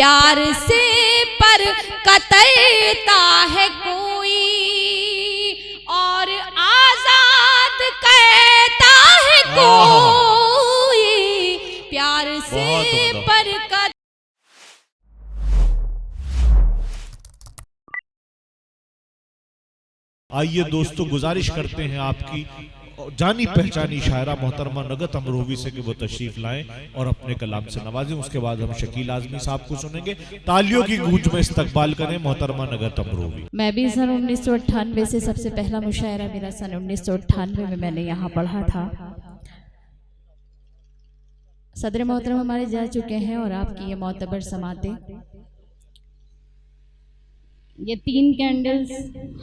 प्यार से पर कतरता है कोई और आजाद कहता है कोई, प्यार से पर आइए दोस्तों, गुजारिश करते हैं आपकी जानी पहचानी शायरा मोहतरमा नगत अमरोवी से कि वो तशरीफ लाएं और अपने कलाम से नवाजें। उसके बाद हम शकील आजमी साहब को सुनेंगे। तालियों की गूंज में इस्तकबाल करें मोहतरमा नगत अमरोवी। मैं भी सन 1998 से, सबसे पहला मुशायरा मेरा सन 1998 में मैंने यहाँ पढ़ा था। सदर मोहतरम हमारे जा चुके हैं और आपकी ये मोतबर समाते, ये 3 कैंडल्स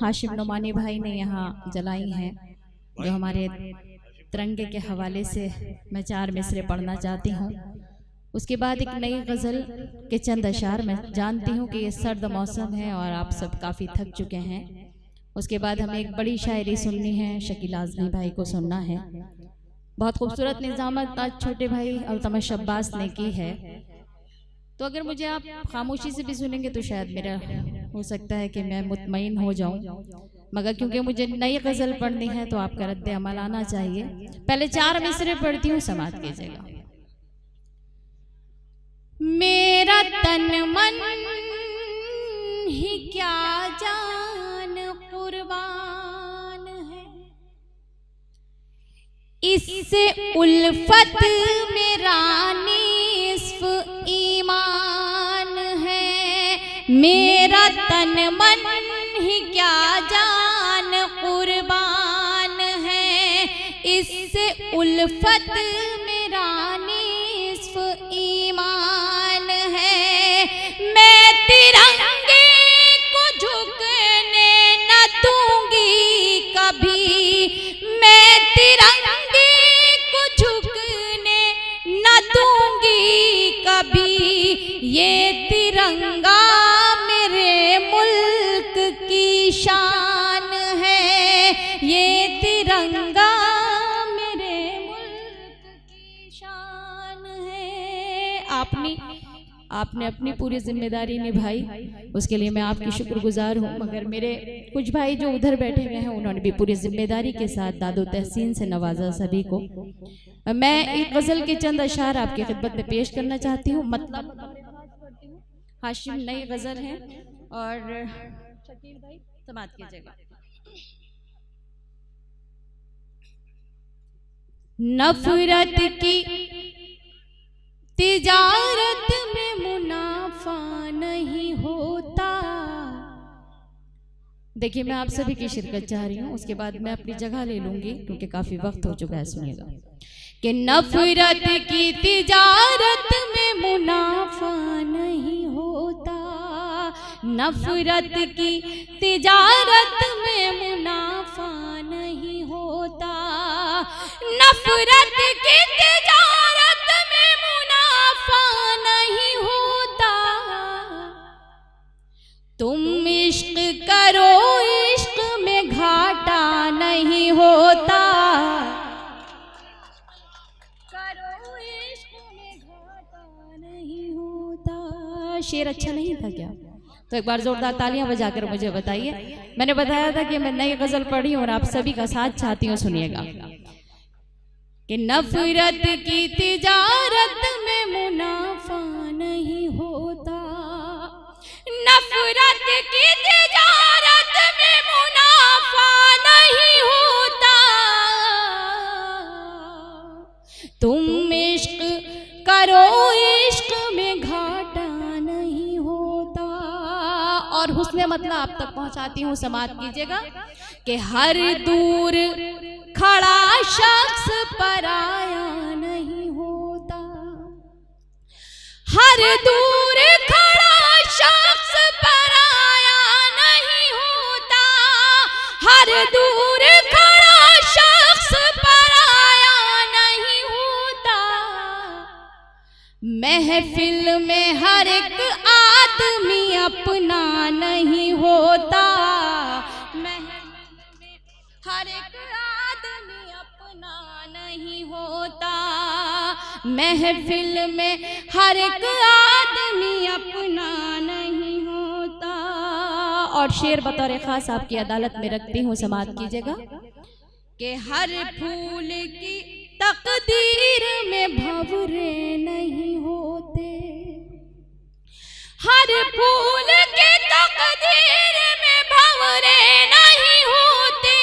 हाशिम नोमानी भाई ने यहाँ जलाई हैं, जो हमारे तिरंगे के हवाले से मैं 4 मिसरे पढ़ना चाहती हूँ। उसके बाद एक नई गज़ल के चंद अशार। मैं जानती हूँ कि ये सर्द मौसम है और आप सब काफ़ी थक चुके हैं। उसके बाद हमें एक बड़ी शायरी सुननी है, शकील आज़मी भाई को सुनना है। बहुत खूबसूरत निज़ामत आज छोटे भाई अल्तमश शब्बास ने की है, तो अगर मुझे आप खामोशी से भी सुनेंगे तो शायद मेरा हो सकता है कि मैं मुतमईन हो जाऊं, मगर क्योंकि मुझे नई गज़ल पढ़नी है तो आपका रद्द अमल आना चाहिए। पहले 4 मिसरे पढ़ती हूँ, समात कीजिएगा। मेरा तन मन ही क्या जान कुर्बान है, इससे उल्फत मेरा निस्फ ईमान है। मेरा तन मन ही क्या जान कुर्बान है, इससे उल्फत मेरा निस्फ ईमान है। मैं तिरंगे को झुकने न दूंगी कभी, मैं तिरंगे को झुकने न दूंगी कभी। ये तिरंगा मेरे मुल्क की शान है, ये तिरंगा मेरे मुल्क की शान है। आपने अपनी पूरी जिम्मेदारी निभाई, उसके लिए मैं आपकी शुक्रगुजार हूँ। मगर मेरे कुछ भाई जो उधर बैठे हुए हैं, उन्होंने भी पूरी जिम्मेदारी के साथ दादो तहसीन से नवाजा सभी को। मैं एक गज़ल के चंद अशार आपकी खिदमत में पेश करना चाहती हूँ। मतलब हाशिम नई गज़ल है और शकील भाई समात कीजिएगा। नफरत की तिजारत में मुनाफा नहीं होता। देखिए, मैं आप सभी की शिरकत चाह रही हूँ, उसके बाद मैं अपनी जगह ले लूंगी क्योंकि काफी वक्त हो चुका है। सुनिएगा कि नफरत की तिजारत में मुनाफा नहीं होता, नफरत की तिजारत में मुनाफा नहीं होता, नफरत की तिजारत में मुनाफा नहीं होता। तुम इश्क करो, इश्क में घाटा नहीं होता, करो इश्क में घाटा नहीं होता। शेर अच्छा नहीं था क्या? तो एक बार जोरदार तालियां बजाकर मुझे बताइए। मैंने बताया था कि मैं नई गज़ल पढ़ी और आप सभी का साथ चाहती हूँ। सुनिएगा कि नफरत की तिजारत में मुनाफा नहीं होता, नफरत की तिजारत में मुनाफा नहीं होता। तुम इश्क करो, इश्क में घाटा नहीं होता। और हुस्ने मतलब आप तक पहुंचाती हूँ, समात कीजिएगा कि हर दूर खड़ा शख्स पराया नहीं होता, हर दूर खड़ा शख्स पराया नहीं होता, हर दूर खड़ा शख्स पराया नहीं होता। महफिल में हर एक आदमी अपना नहीं होता, महफिल में हर एक आदमी अपना नहीं होता, महफिल में हर एक आदमी अपना और शेर बतौर खास आपकी अदालत में रखती हूँ, समाप्त कीजिएगा। कि हर फूल की तकदीर में भंवरे नहीं होते, हर फूल की तकदीर में भंवरे नहीं होते,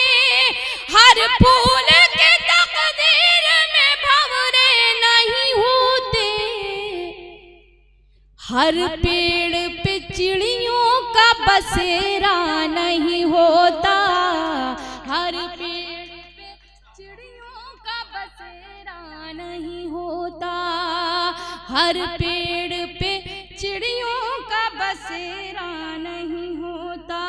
हर फूल की तकदीर में भंवरे नहीं होते, हर पेड़ पे चिड़ियों का बसेरा नहीं होता, हर पेड़ पे चिड़ियों का बसेरा नहीं होता, हर पेड़ पे चिड़ियों का बसेरा नहीं होता।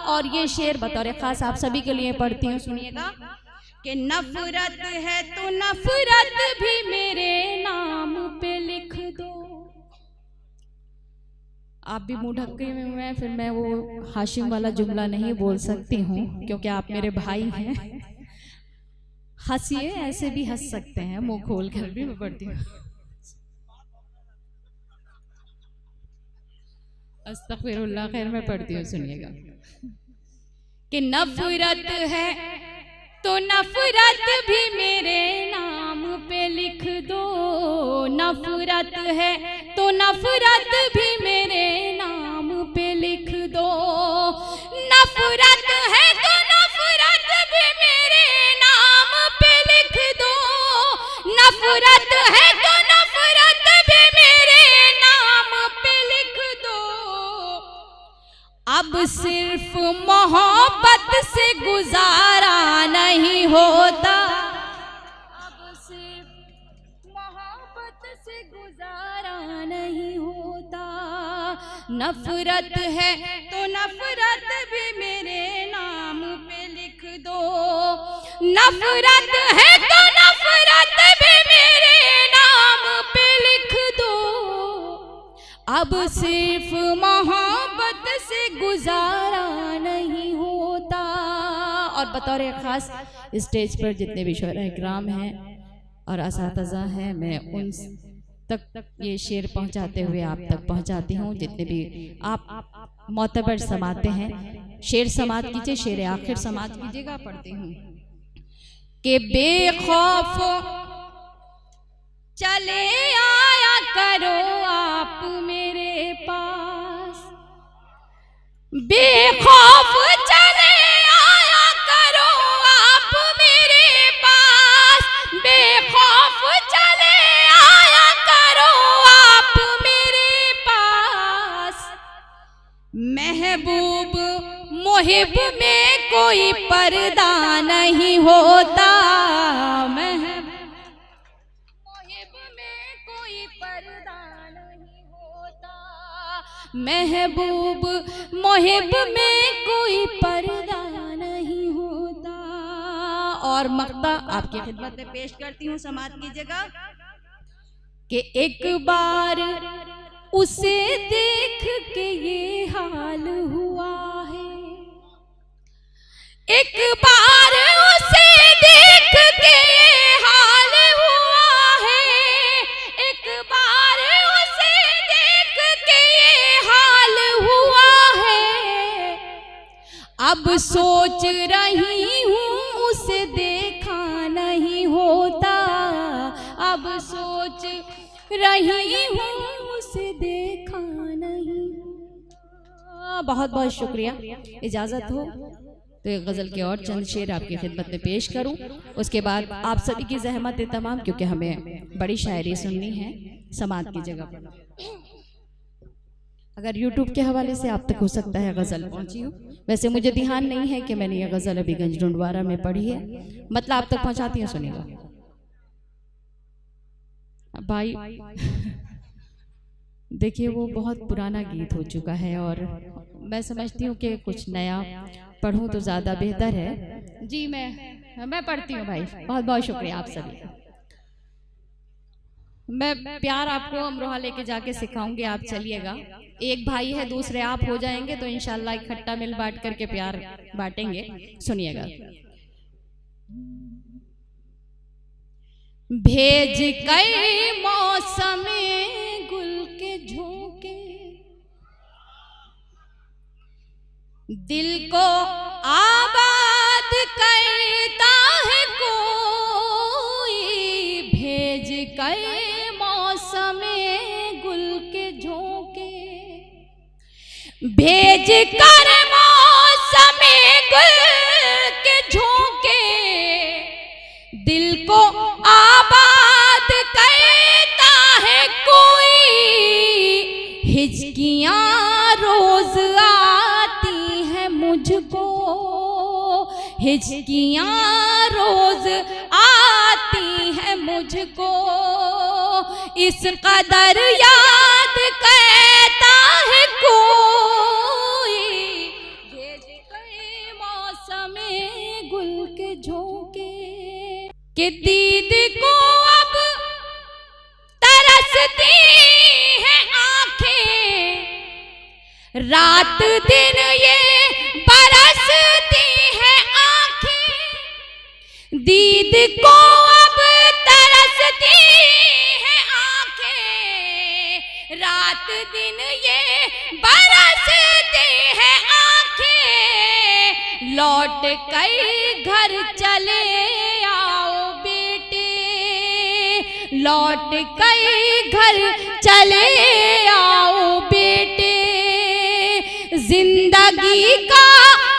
और ये शेर बतौर खास आप सभी के लिए पढ़ती हूँ, सुनिएगा। कि नफरत है तो नफरत भी मेरे नाम पे लिख दो। आप भी मुंह ढके में हैं, फिर मैं वो हाशिम वाला जुमला नहीं बोल सकती हूँ क्योंकि आप मेरे भाई हैं। हंसिए, ऐसे भी हंस सकते हैं, मुंह खोल कर भी मैं पढ़ती हूँ। अस्तगफिरुल्लाह, खैर मैं पढ़ती हूँ, सुनिएगा। कि नफरत है तो नफरत भी मेरे नाम पे लिख दो, नफरत है तो नफरत भी मेरे नाम पे लिख दो, नफरत है तो नफरत भी मेरे नाम पे लिख दो, नफरत है तो नफरत भी मेरे नाम पे लिख दो। अब सिर्फ मोहब्बत से गुजारा नहीं होता, अब सिर्फ मोहब्बत से गुजारा नहीं होता, नफरत है तो नफरत भी मेरे नाम पे लिख दो, नफरत है तो नफरत भी मेरे नाम पे लिख दो। अब सिर्फ मोहब्बत से गुजारा नहीं होता। और बतौर खास स्टेज पर जितने भी शोहरा इकराम हैं और असातिज़ा हैं, मैं उन तक ये शेर पहुंचाते हुए आप तक पहुंचाती हूँ। जितने भी आप मोतबर समाते हैं, शेर समात कीजिए, शेर आखिर समात कीजिएगा। पढ़ती हूँ। कि बेखौफ चले आया करो आप मेरे पास, बेखौफ चले आया करो आप मेरे पास, बेखौफ चले आया करो आप मेरे पास। महबूब मुहिब में कोई पर्दा नहीं होता, महबूब मुहिब में कोई पर्दा नहीं होता। और मक्ता आपकी खिदमत में पेश करती हूँ, समात कीजिएगा। कि एक बार उसे देख के ये हाल हुआ है, एक बार उसे देख के ये हाल हुआ है, एक बार उसे देख के ये हाल हुआ है। अब सोच रही हूँ उसे देखा नहीं होता, अब सोच रही हूँ उसे देखा नहीं। बहुत बहुत शुक्रिया। इजाज़त हो तो एक गज़ल के और चंद शेर आपकी खिदमत में पेश करूं, उसके बाद आप सभी की ज़हमत तमाम, क्योंकि हमें बड़ी शायरी सुननी है, समात की जगह पर। अगर YouTube के हवाले से आप तक हो सकता है गज़ल पहुंची हो, वैसे मुझे ध्यान नहीं है कि मैंने ये गज़ल अभी गंज डुंडवारा में पढ़ी है, मतलब आप तक पहुंचाती हूँ, सुनिएगा। भाई देखिए, वो बहुत पुराना गीत हो चुका है और मैं समझती हूँ कि कुछ नया पढ़ूं तो ज़्यादा बेहतर है। जी मैं पढ़ती हूँ भाई, बहुत बहुत शुक्रिया आप सभी का। मैं प्यार आपको अमरोहा लेके जाके सिखाऊंगी, आप चलिएगा। एक भाई है, दूसरे आप हो जाएंगे तो इंशाल्लाह इकट्ठा मिल बांट करके प्यार बांटेंगे। सुनिएगा। भेज कई मौसमे गुल के झोंके, दिल को आबाद करता है कोई, भेज कर मौसमे गुल के झोंके, भेज कर मौसमे गुल के झोंके, दिल को आबाद करता है कोई, हिचकियां रोज आती हैं मुझको, हिचकियां रोज आती हैं मुझको, इस कदर याद करता है कोई, भेज गए मौसमे गुल के झोंके, कि दीद को अब तरसती हैं आंखें, रात दिन ये बरसती हैं आंखें, दीद को अब तरसती हैं आंखें, रात दिन ये बरसती हैं आंखें, लौट कर घर चले आओ बेटे, लौट कर घर चले आओ बेटे, जिंदगी का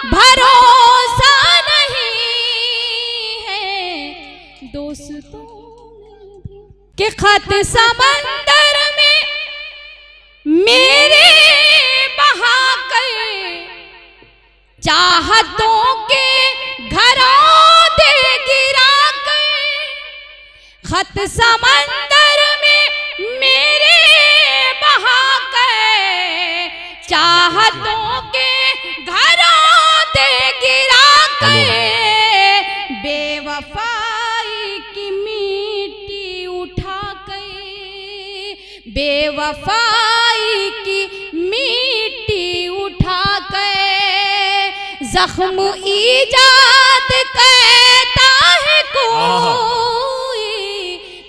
भरोसा नहीं है दोस्तों के खत समंदर में मेरे बहा कर, चाहतों के घरों दे गिरा कर, खत समंदर में मेरे बहा कर, चाहतों के घरों दे गिरा कर, बेवफाई की मिट्टी उठा कर, बेवफाई की मिट्टी उठा कर, जख्म ईजाद करता है कोई,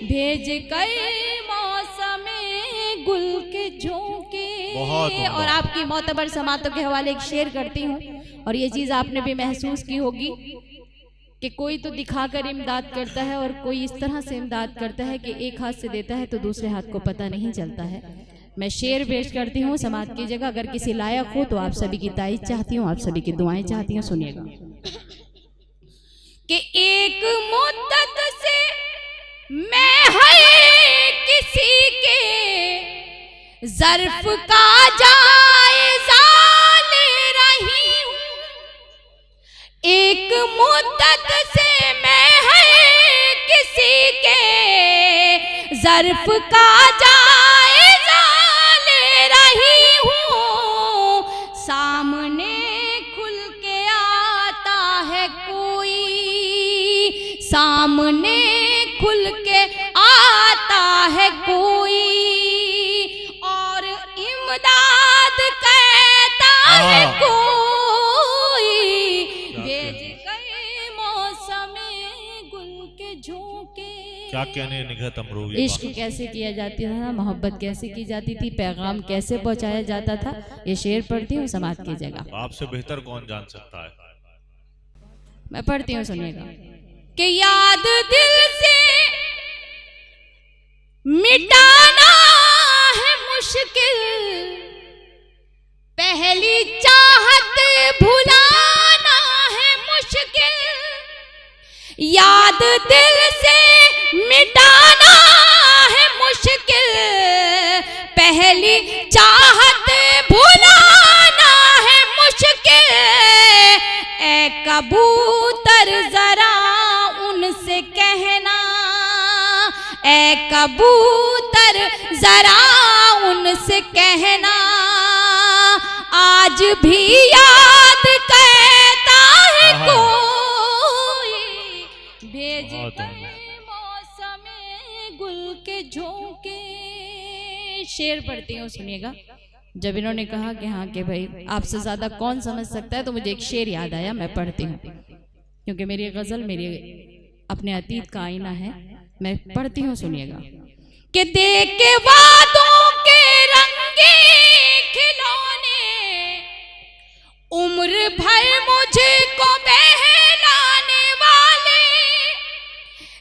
भेज कर मौसमे गुल के झोंके। और आपकी मोतबर समातों के हवाले एक शेर करती हूँ, और ये चीज़ आपने भी महसूस की होगी कि कोई तो दिखाकर इमदाद करता है और कोई इस तरह से इमदाद करता है कि एक हाथ से देता है तो दूसरे हाथ को पता नहीं चलता है। मैं शेर पेश करती हूँ समाज की जगह, अगर किसी लायक हो तो आप सभी की तारीफ चाहती हूँ, आप सभी की दुआएं चाहती हूँ। सुनिएगा कि एक मुद्दत से मैं है किसी के ज़र्फ का जायज़ा ले रही हूँ, एक मुद्दत से मैं है किसी के ज़र्फ का जायज़ा ले रही हूँ, सामने खुल के आता है कोई, सामने खुल के आता है कोई, और इमदाद कहता है कोई, भेज गए मौसमे गुल के झोंके। क्या कहने निगहत अमरूवी, इश्क कैसे किया जाता था, मोहब्बत कैसे की जाती थी, पैगाम कैसे पहुंचाया जाता था, ये शेर पढ़ती हूँ समाज की जगह। आपसे बेहतर कौन जान सकता है। मैं पढ़ती हूँ, सुनिएगा कि याद दिल से मिटाना है मुश्किल, पहली चाहत भुलाना है मुश्किल, याद दिल से मिटाना है मुश्किल, पहली चाहत भुलाना है मुश्किल, ए कबूतर जरा उनसे कहना, ए कबूतर जरा उनसे कहना, आज भी याद करता है कोई, भेज गए मौसमे गुल के झोंके। शेर पढ़ती हूँ, सुनिएगा। जब इन्होंने कहा कि हाँ कि भाई आपसे ज्यादा कौन समझ सकता है, तो मुझे एक शेर याद आया, मैं पढ़ती हूँ, क्योंकि मेरी गजल मेरी अपने अतीत का आईना है। मैं पढ़ती हूँ, सुनिएगा कि देख के वादों के रंगे खिलौने, उम्र उम्र भर मुझको बहलाने वाले,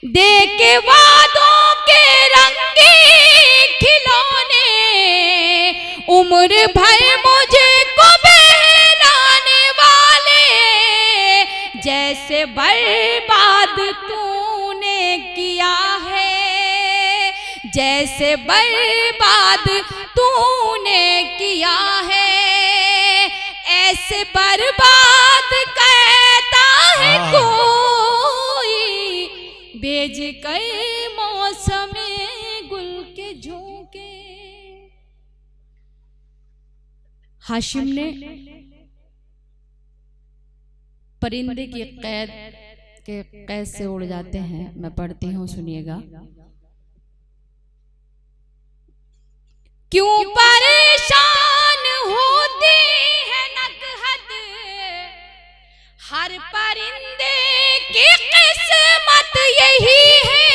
दे के वादों के रंगे खिलौने, उम्र भर मुझको बहलाने वाले, जैसे बर्बाद तूने किया है, जैसे बर्बाद तूने किया है, ऐसे बर्बाद कहता है कोई, बेज कर मौसमे गुल के झोंके। हाशिम ने परिंदे की कैद से उड़ जाते हैं। मैं पढ़ती हूँ, सुनिएगा। क्यों परेशान होती है नकहत, हर परिंदे की किस्मत यही है।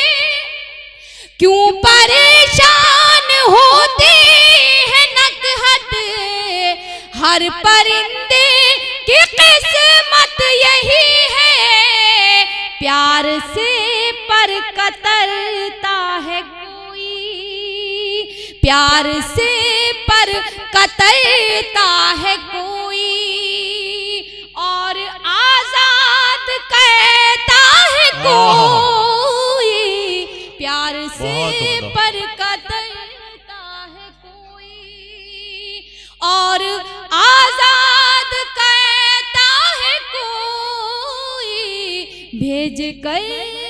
क्यों परेशान होती है नकहत, हर परिंदे की किस्मत यही है। प्यार से पर कतरता है कोई, प्यार से पर कतरता है कोई, और आजाद कहता है कोई, प्यार से पर कतरता है कोई, और आजाद कहता है कोई, भेज कर